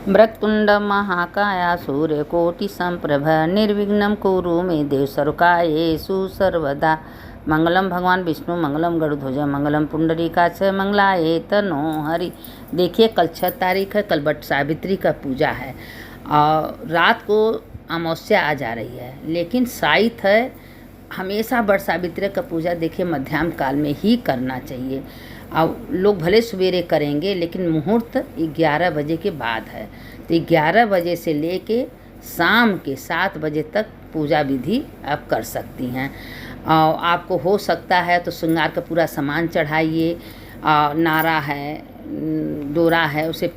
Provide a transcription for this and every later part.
वक्रतुंड महाकाय सूर्यकोटि संप्रभ निर्विघ्नं कुरु मे देव सर्वकार्येषु सर्वदा। मंगलम भगवान विष्णु मंगलम गरुड़ध्वज मंगलम पुंडरीकाक्ष मंगलाय तनो हरि। देखिए कल 6 तारीख है, कल वट सावित्री का पूजा है और रात को अमावस्या आ जा रही है, लेकिन साइत है हमेशा वट सावित्री का पूजा देखिए मध्याह्न काल में ही करना चाहिए। अब लोग भले सवेरे करेंगे लेकिन मुहूर्त 11 बजे के बाद है, तो 11 बजे से लेके शाम के 7 बजे तक पूजा विधि आप कर सकती हैं। और आपको हो सकता है तो श्रृंगार का पूरा सामान चढ़ाइए, नारा है, डोरा है, उसे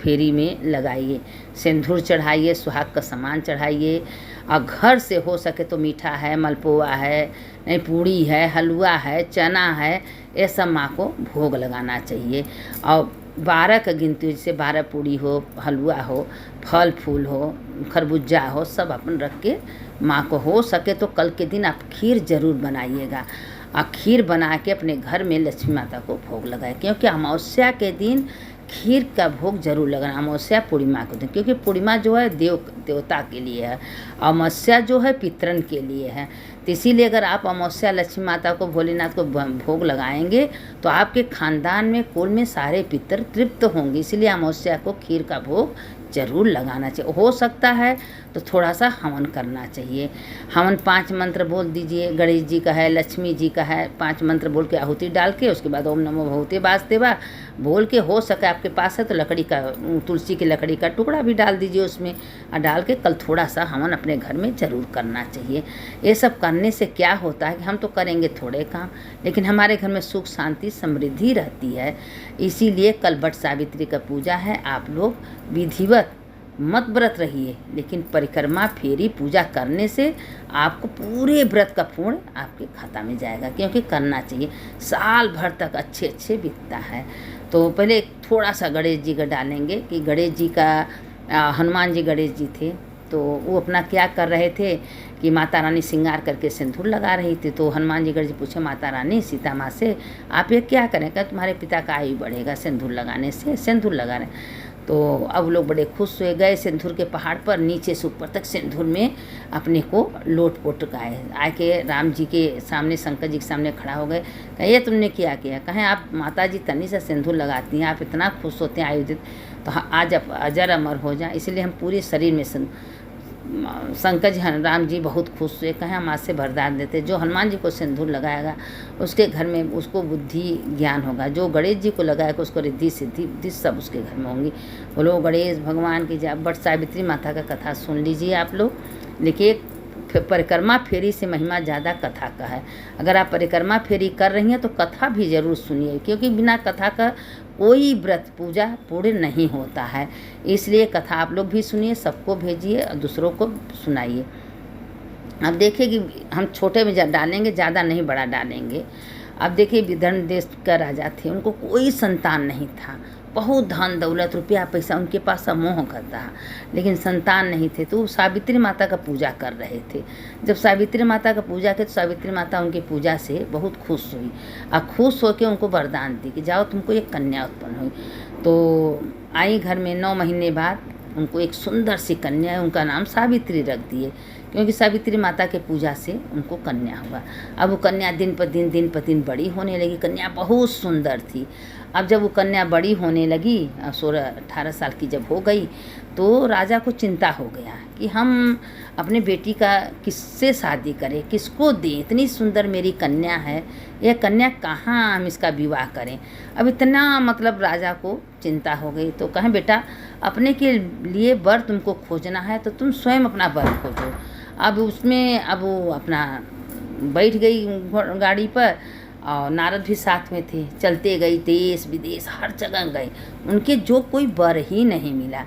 फेरी में लगाइए, सिंदूर चढ़ाइए, सुहाग का सामान चढ़ाइए। और घर से हो सके तो मीठा है, मलपुआ है, नहीं पूड़ी है, हलवा है, चना है, ये सब माँ को भोग लगाना चाहिए। और 12 का गिनती, जैसे 12 पूड़ी हो, हलवा हो, फल फूल हो, खरबूजा हो, सब अपन रख के माँ को हो सके तो कल के दिन आप खीर ज़रूर बनाइएगा। और खीर बना के अपने घर में लक्ष्मी माता को भोग लगाए, क्योंकि अमावस्या के दिन खीर का भोग जरूर लगाना। अमावस्या पूर्णिमा को दिन, क्योंकि पूर्णिमा जो है देवता के लिए है, अमावस्या जो है पितरन के लिए है। तो इसीलिए अगर आप अमावस्या लक्ष्मी माता को, भोलेनाथ को भोग लगाएंगे तो आपके खानदान में, कुल में सारे पितर तृप्त होंगे। इसीलिए अमावस्या को खीर का भोग जरूर लगाना चाहिए। हो सकता है तो थोड़ा सा हवन करना चाहिए। हवन 5 मंत्र बोल दीजिए, गणेश जी का है, लक्ष्मी जी का है, 5 मंत्र बोल के आहुति डाल के उसके बाद ओम नमो भगवते वासुदेवा बोल के, हो सके आपके पास है तो लकड़ी का, तुलसी की लकड़ी का टुकड़ा भी डाल दीजिए उसमें, और डाल के कल थोड़ा सा हवन अपने घर में ज़रूर करना चाहिए। ये सब करने से क्या होता है कि हम तो करेंगे थोड़े काम, लेकिन हमारे घर में सुख शांति समृद्धि रहती है। इसीलिए कल वट सावित्री का पूजा है, आप लोग विधिवत मत व्रत रहिए, लेकिन परिक्रमा फेरी पूजा करने से आपको पूरे व्रत का पुण्य आपके खाता में जाएगा, क्योंकि करना चाहिए। साल भर तक अच्छे बीतता है। तो पहले थोड़ा सा गणेश जी का डालेंगे कि गणेश जी का, हनुमान जी गणेश जी थे तो वो अपना क्या कर रहे थे कि माता रानी श्रृंगार करके सिंदूर लगा रही थी। तो हनुमान जी गणेश जी पूछे माता रानी सीता माँ से, आप ये क्या करें? क्या तुम्हारे पिता का आयु बढ़ेगा सिंदूर लगाने से? सिंदूर लगा रहे। तो अब लोग बड़े खुश हुए, गए सिंदूर के पहाड़ पर, नीचे से ऊपर तक सिंदूर में अपने को लोट पोट गाए। आके राम जी के सामने, शंकर जी के सामने खड़ा हो गए। कहे ये तुमने क्या किया? कहें आप माता जी तनी से सिंदूर लगाती हैं, आप इतना खुश होते हैं आयुधित, तो आज आप अजर अमर हो जाए, इसलिए हम पूरे शरीर में शंकर जी, राम जी बहुत खुश हुए। कहें हम आज से वरदान देते, जो हनुमान जी को सिंदूर लगाएगा उसके घर में उसको बुद्धि ज्ञान होगा, जो गणेश जी को लगाएगा उसको रिद्धि सिद्धि सब उसके घर में होंगी। बोलो गणेश भगवान की जय। वट सावित्री माता का कथा सुन लीजिए आप लोग। देखिए परिक्रमा फेरी से महिमा ज़्यादा कथा का है। अगर आप परिक्रमा फेरी कर रही हैं तो कथा भी ज़रूर सुनिए, क्योंकि बिना कथा का कोई व्रत पूजा पूर्ण नहीं होता है। इसलिए कथा आप लोग भी सुनिए, सबको भेजिए और दूसरों को सुनाइए। अब देखिए कि हम छोटे में डालेंगे, ज़्यादा नहीं बड़ा डालेंगे। अब देखिए विदर्भ देश का राजा थे, उनको कोई संतान नहीं था, बहुत धन दौलत रुपया पैसा उनके पास समूह का था, लेकिन संतान नहीं थे। तो वो सावित्री माता का पूजा कर रहे थे। जब सावित्री माता का पूजा किया तो सावित्री माता उनकी पूजा से बहुत खुश हुई और खुश होकर उनको वरदान दी कि जाओ तुमको एक कन्या उत्पन्न हुई। तो आई घर में, 9 महीने बाद उनको एक सुंदर सी कन्या है, उनका नाम सावित्री रख दिए, क्योंकि सावित्री माता के पूजा से उनको कन्या हुआ। अब वो कन्या दिन पर दिन बड़ी होने लगी। कन्या बहुत सुंदर थी। अब जब वो कन्या बड़ी होने लगी, 16-18 साल की जब हो गई, तो राजा को चिंता हो गया कि हम अपने बेटी का किससे शादी करें, किसको दें? इतनी सुंदर मेरी कन्या है, यह कन्या कहाँ हम इसका विवाह करें? अब इतना मतलब राजा को चिंता हो गई। तो कहें बेटा अपने के लिए वर तुमको खोजना है तो तुम स्वयं अपना वर खोजो। अब उसमें अब वो अपना बैठ गई गाड़ी पर, और नारद भी साथ में थे। चलते गई, देश विदेश हर जगह गए, उनके जो कोई वर ही नहीं मिला।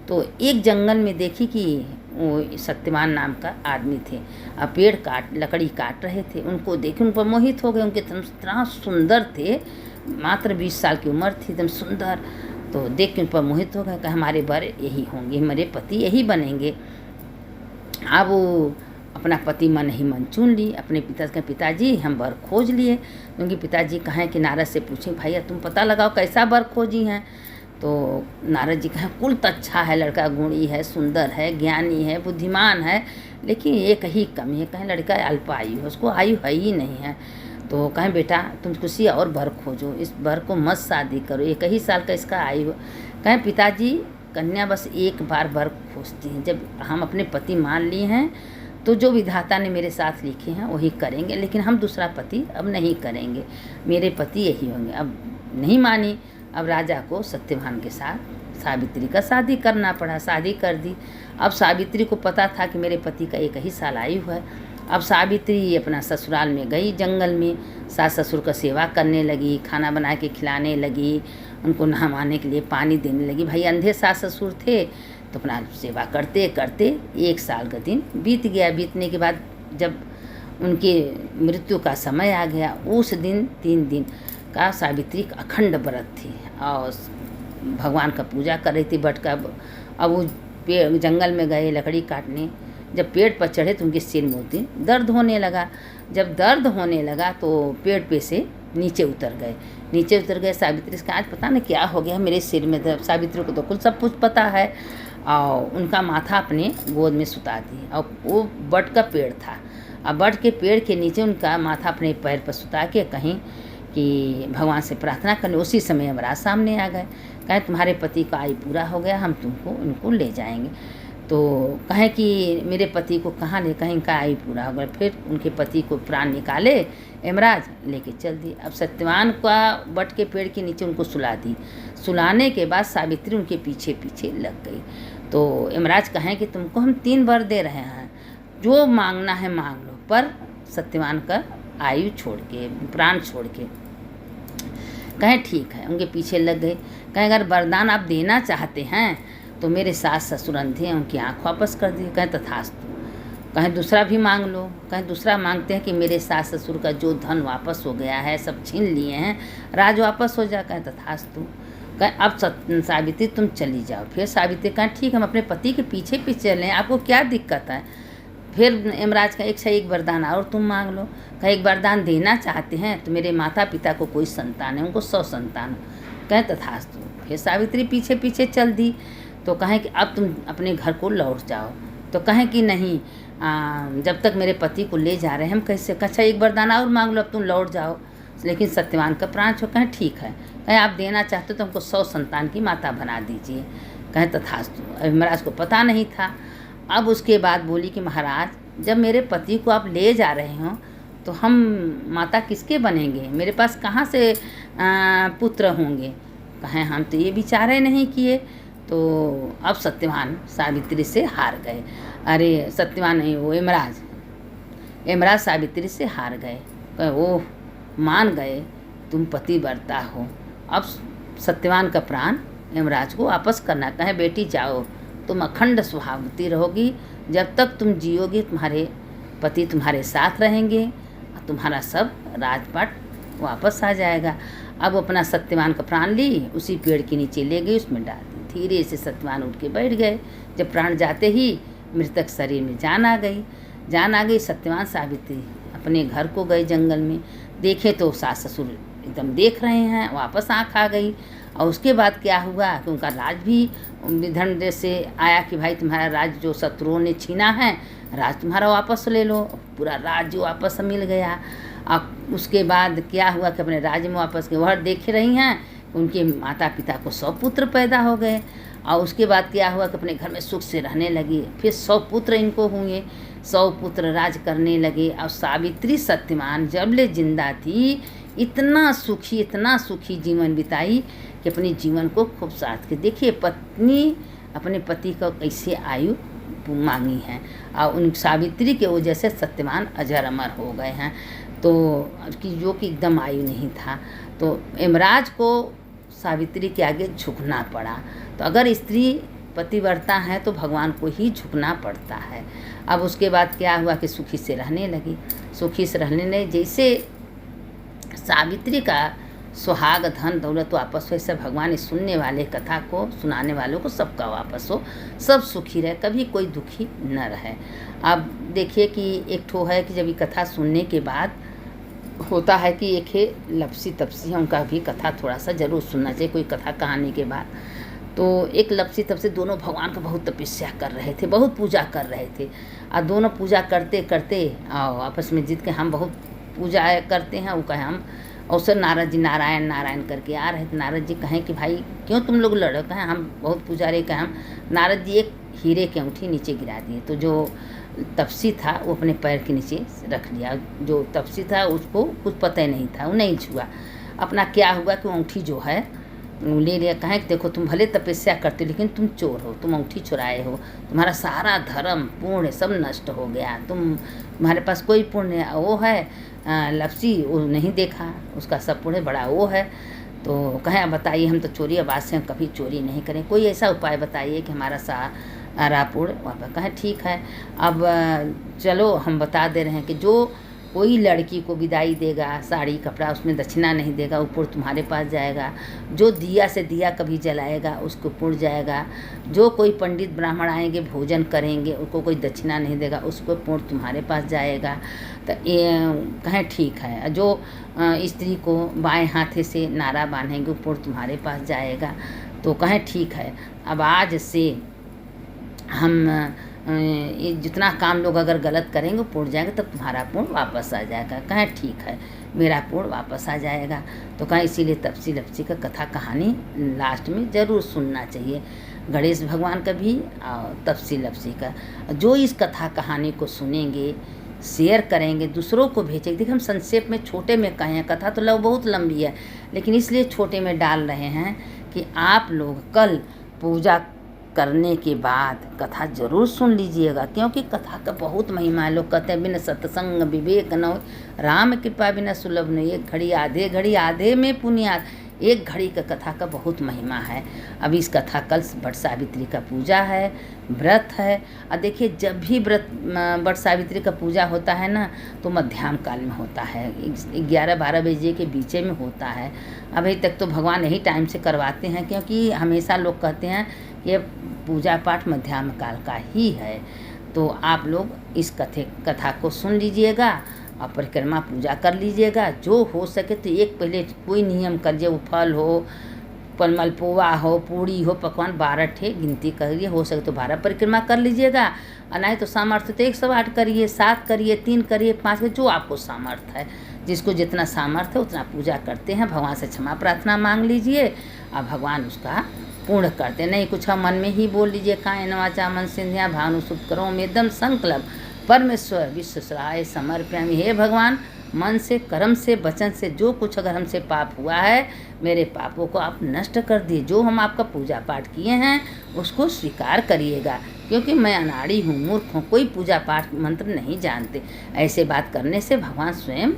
तो एक जंगल में देखी कि वो सत्यवान नाम का आदमी थे, अब लकड़ी काट रहे थे। उनको देखे उन पर मोहित हो गए, उनके इतना सुंदर थे, मात्र 20 साल की उम्र थी, एकदम सुंदर। तो देख के उन पर मोहित हो गए, कहा हमारे वर यही होंगे, हमारे पति यही बनेंगे। अब वो अपना पति मन ही मन चुन ली। अपने पिताजी हम वर खोज लिए, क्योंकि पिताजी कहें कि नारद से पूछे भैया तुम पता लगाओ कैसा वर खोजी हैं। तो नारद जी कहें कुल अच्छा है, लड़का गुणी है, सुंदर है, ज्ञानी है, बुद्धिमान है, लेकिन एक ही कमी है, कहें लड़का अल्पायु है, उसको आयु है ही नहीं है। तो कहें बेटा तुम किसी और वर खोजो, इस वर को मत शादी करो, 1 ही साल का इसका आयु। कहें पिताजी कन्या बस एक बार वर खोजती हैं, जब हम अपने पति मान लिए हैं तो जो विधाता ने मेरे साथ लिखे हैं वही करेंगे, लेकिन हम दूसरा पति अब नहीं करेंगे, मेरे पति यही होंगे। अब नहीं मानी, अब राजा को सत्यवान के साथ सावित्री का शादी करना पड़ा, शादी कर दी। अब सावित्री को पता था कि मेरे पति का 1 ही साल आयु है। अब सावित्री अपना ससुराल में गई, जंगल में सास ससुर का सेवा करने लगी, खाना बना के खिलाने लगी, उनको नहवाने के लिए पानी देने लगी। भाई अंधे सास ससुर थे तो अपना सेवा करते करते 1 साल का दिन बीत गया। बीतने के बाद जब उनके मृत्यु का समय आ गया, उस दिन 3 दिन का सावित्री का अखंड व्रत थी और भगवान का पूजा कर रही थी बट का। अब वो पेड़ जंगल में गए लकड़ी काटने, जब पेड़ पर चढ़े तो उनके सिर में उस दिन दर्द होने लगा। जब दर्द होने लगा तो पेड़ पे से नीचे उतर गए। सावित्री से आज पता नहीं क्या हो गया मेरे सिर में दर्द। सावित्री को तो कुछ सब कुछ पता है और उनका माथा अपने गोद में सुता दी और वो बट का पेड़ था। अब बट के पेड़ के नीचे उनका माथा अपने पैर पर सुता के कहीं कि भगवान से प्रार्थना करने। उसी समय यमराज सामने आ गए, कहें तुम्हारे पति का आयु पूरा हो गया, हम तुमको उनको ले जाएंगे। तो कहें कि मेरे पति को कहाँ ले, कहीं का आयु पूरा हो गया। फिर उनके पति को प्राण निकाले, यमराज लेके चल दी। अब सत्यवान का बट के पेड़ के नीचे उनको सुला दी। सुलाने के बाद सावित्री उनके पीछे पीछे लग गई। तो यमराज कहें कि तुमको हम 3 वर दे रहे हैं, जो मांगना है मांग लो, पर सत्यवान का आयु छोड़ के, प्राण छोड़ के। कहें ठीक है, उनके पीछे लग गए। कहें अगर वरदान आप देना चाहते हैं तो मेरे सास ससुर अंधे हैं, उनकी आँख वापस कर दी। कहें तथास्तु। कहें दूसरा भी मांग लो। कहें दूसरा मांगते हैं कि मेरे सास ससुर का जो धन वापस हो गया है, सब छीन लिए हैं, राज वापस हो जाए। कहें तथास्तु। कहें अब सावित्री तुम चली जाओ। फिर सावित्री कहें ठीक, हम अपने पति के पीछे पीछे चलें, आपको क्या दिक्कत है। फिर यमराज का 1 से 1 वरदान और तुम मांग लो। कहें एक वरदान देना चाहते हैं तो मेरे माता पिता को कोई संतान है, उनको 100 संतान। कहें तथास्तु। फिर सावित्री पीछे पीछे चल दी। तो कहें कि अब तुम अपने घर को लौट जाओ। तो कहें कि नहीं, जब तक मेरे पति को ले जा रहे हैं हम कैसे। अच्छा 1 वरदान और मांग लो, अब तुम लौट जाओ, लेकिन सत्यवान का प्राण छो। कहें ठीक है, कहें आप देना चाहते हो तो हमको 100 संतान की माता बना दीजिए। कहें तथास्तु। यमराज को पता नहीं था। अब उसके बाद बोली कि महाराज जब मेरे पति को आप ले जा रहे हो तो हम माता किसके बनेंगे, मेरे पास कहाँ से पुत्र होंगे। कहें हम तो ये विचार नहीं किए। तो अब सत्यवान सावित्री से हार गए। अरे सत्यवान नहीं, वो यमराज सावित्री से हार गए। कहे ओह मान गए, तुम पतिव्रता हो। अब सत्यवान का प्राण यमराज को वापस करना। कहे बेटी जाओ, तुम अखंड सुहागवती रहोगी, जब तक तुम जियोगी तुम्हारे पति तुम्हारे साथ रहेंगे, तुम्हारा सब राजपाट वापस आ जाएगा। अब अपना सत्यवान का प्राण ली, उसी पेड़ के नीचे ले गई, उसमें डाल दी। धीरे से सत्यवान उठ के बैठ गए। जब प्राण जाते ही मृतक शरीर में जान आ गई। सत्यवान सावित्री अपने घर को गए जंगल में, देखे तो सास ससुर एकदम देख रहे हैं, वापस आँख आ गई। और उसके बाद क्या हुआ कि उनका राज भी विधन से आया कि भाई तुम्हारा राज जो शत्रुओं ने छीना है, राज तुम्हारा वापस ले लो। पूरा राज्य वापस मिल गया। अब उसके बाद क्या हुआ कि अपने राज्य में वापस गए। वह देख रही हैं उनके माता पिता को 100 पुत्र पैदा हो गए। और उसके बाद क्या हुआ कि अपने घर में सुख से रहने लगी। फिर 100 पुत्र इनको हुए, 100 पुत्र राज करने लगे। और सावित्री सत्यवान जबले जिंदा थी इतना सुखी जीवन बिताई कि अपने जीवन को खूब साथ के। देखिए पत्नी अपने पति को कैसे आयु मांगी है और उन सावित्री के वजह से सत्यवान अजर अमर हो गए हैं। तो जो कि एकदम आयु नहीं था, तो यमराज को सावित्री के आगे झुकना पड़ा। तो अगर स्त्री पतिव्रता है तो भगवान को ही झुकना पड़ता है। अब उसके बाद क्या हुआ कि सुखी से रहने लगी। जैसे सावित्री का सुहाग धन दौलत वापस हो, सब भगवान इस सुनने वाले कथा को सुनाने वालों को सबका वापस हो, सब सुखी रहे, कभी कोई दुखी न रहे। अब देखिए कि एक ठो है कि जब ये कथा सुनने के बाद होता है कि एक है लपसी तपसी है, उनका भी कथा थोड़ा सा ज़रूर सुनना चाहिए कोई कथा कहानी के बाद। तो एक लपसी तपसी दोनों भगवान का बहुत तपस्या कर रहे थे, बहुत पूजा कर रहे थे, और दोनों पूजा करते करते और आपस में जिद के हम बहुत पूजा करते हैं, वो कहे हम। और सर नारद जी नारायण नारायण करके आ रहे थे। नारद जी कहें कि भाई क्यों तुम लोग लड़ो, कहें हम बहुत पुजारी, कहें हम। नारद जी एक हीरे की अंगूठी नीचे गिरा दिए, तो जो तपसी था वो अपने पैर के नीचे रख लिया। जो तपसी था उसको कुछ पता ही नहीं था, वो नहीं छुआ। अपना क्या हुआ कि वो अंगूठी जो है वो ले लिया। कहें कि देखो तुम भले तपस्या करते हो लेकिन तुम चोर हो, तुम अंगूठी चुराए हो, तुम्हारा सारा धर्म पुण्य सब नष्ट हो गया, तुम्हारे पास कोई पुण्य वो है लपसी वो नहीं देखा, उसका सब पुण्य बड़ा वो है। तो कहें बताइए हम तो चोरी आवाज से कभी चोरी नहीं करें, कोई ऐसा उपाय बताइए कि हमारा सारा पुण्य वापस। कहें ठीक है, अब चलो हम बता दे रहे हैं कि जो कोई लड़की को विदाई देगा, साड़ी कपड़ा उसमें दक्षिणा नहीं देगा, वो पुण्य तुम्हारे पास जाएगा। जो दिया से दिया कभी जलाएगा उसको पुण्य जाएगा। जो कोई पंडित ब्राह्मण आएंगे भोजन करेंगे उनको कोई दक्षिणा नहीं देगा, उसको पुण्य तुम्हारे पास जाएगा। तो ये कहें ठीक है। जो स्त्री को बाएं हाथे से नारा बांधेंगे वो पुण्य तुम्हारे पास जाएगा। तो कहें ठीक है, अब आज से हम ये जितना काम लोग अगर गलत करेंगे पुण्य जाएगा, तब तुम्हारा पुण्य वापस आ जाएगा। कहें ठीक है, मेरा पुण्य वापस आ जाएगा। तो कहें इसीलिए तपसी लपसी का कथा कहानी लास्ट में ज़रूर सुनना चाहिए, गणेश भगवान का भी और तपसी लपसी का। जो इस कथा कहानी को सुनेंगे, शेयर करेंगे, दूसरों को भेजेंगे। देखिए हम संक्षेप में छोटे में कहें, कथा तो बहुत लंबी है लेकिन इसलिए छोटे में डाल रहे हैं कि आप लोग कल पूजा करने के बाद कथा जरूर सुन लीजिएगा, क्योंकि कथा का बहुत महिमा है। लोग कहते हैं बिना सत्संग विवेक न हो, राम कृपा बिना सुलभ नहीं। एक घड़ी आधे में पुण्यात, एक घड़ी का कथा का बहुत महिमा है। अब इस कथा कल वट सावित्री का पूजा है, व्रत है। और देखिए जब भी व्रत वट सावित्री का पूजा होता है ना, तो मध्याह्न काल में होता है, 11-12 बजे के बीच में होता है। अभी तक तो भगवान यही टाइम से करवाते हैं, क्योंकि हमेशा लोग कहते हैं ये पूजा पाठ मध्याह्न काल का ही है। तो आप लोग इस कथा को सुन लीजिएगा और परिक्रमा पूजा कर लीजिएगा। जो हो सके तो एक पहले कोई नियम करिए, वो फल हो, मलपुआ हो, पूड़ी हो, पकवान 12 ठे गिनती करिए, हो सके तो 12 परिक्रमा कर लीजिएगा। और नहीं तो सामर्थ्य तो 108 करिए, 7 करिए, 3 करिए, 5 करिए, जो आपको सामर्थ्य है। जिसको जितना सामर्थ्य है उतना पूजा करते हैं। भगवान से क्षमा प्रार्थना मांग लीजिए और भगवान उसका पूर्ण करते। नहीं कुछ हम मन में ही बोल लीजिए, कायेन वाचा मन सिंध्या भानु सुकरों में दम संकल्प परमेश्वर विश्वसराय समर्पयामि। हे भगवान, मन से, कर्म से, वचन से जो कुछ अगर हमसे पाप हुआ है, मेरे पापों को आप नष्ट कर दिए। जो हम आपका पूजा पाठ किए हैं उसको स्वीकार करिएगा, क्योंकि मैं अनाड़ी हूँ, मूर्ख हूँ, कोई पूजा पाठ मंत्र नहीं जानते। ऐसे बात करने से भगवान स्वयं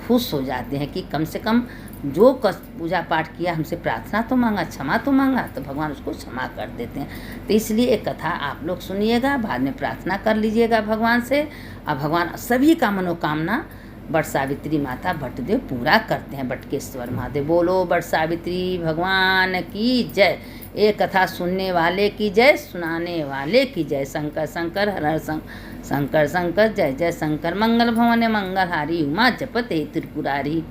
खुश हो जाते हैं कि कम से कम जो पूजा पाठ किया, हमसे प्रार्थना तो मांगा, क्षमा तो मांगा, तो भगवान उसको क्षमा कर देते हैं। तो इसलिए एक कथा आप लोग सुनिएगा, बाद में प्रार्थना कर लीजिएगा भगवान से। और भगवान सभी का मनोकामना वट सावित्री माता भट्टदेव पूरा करते हैं। बटकेश्वर महादेव बोलो, वट सावित्री भगवान की जय। एक कथा सुनने वाले की जय, सुनाने वाले की जय। शंकर शंकर हर हर शंकर शंकर जय जय शंकर। मंगल भवन मंगलहारी, उमा जपते त्रिपुरारी।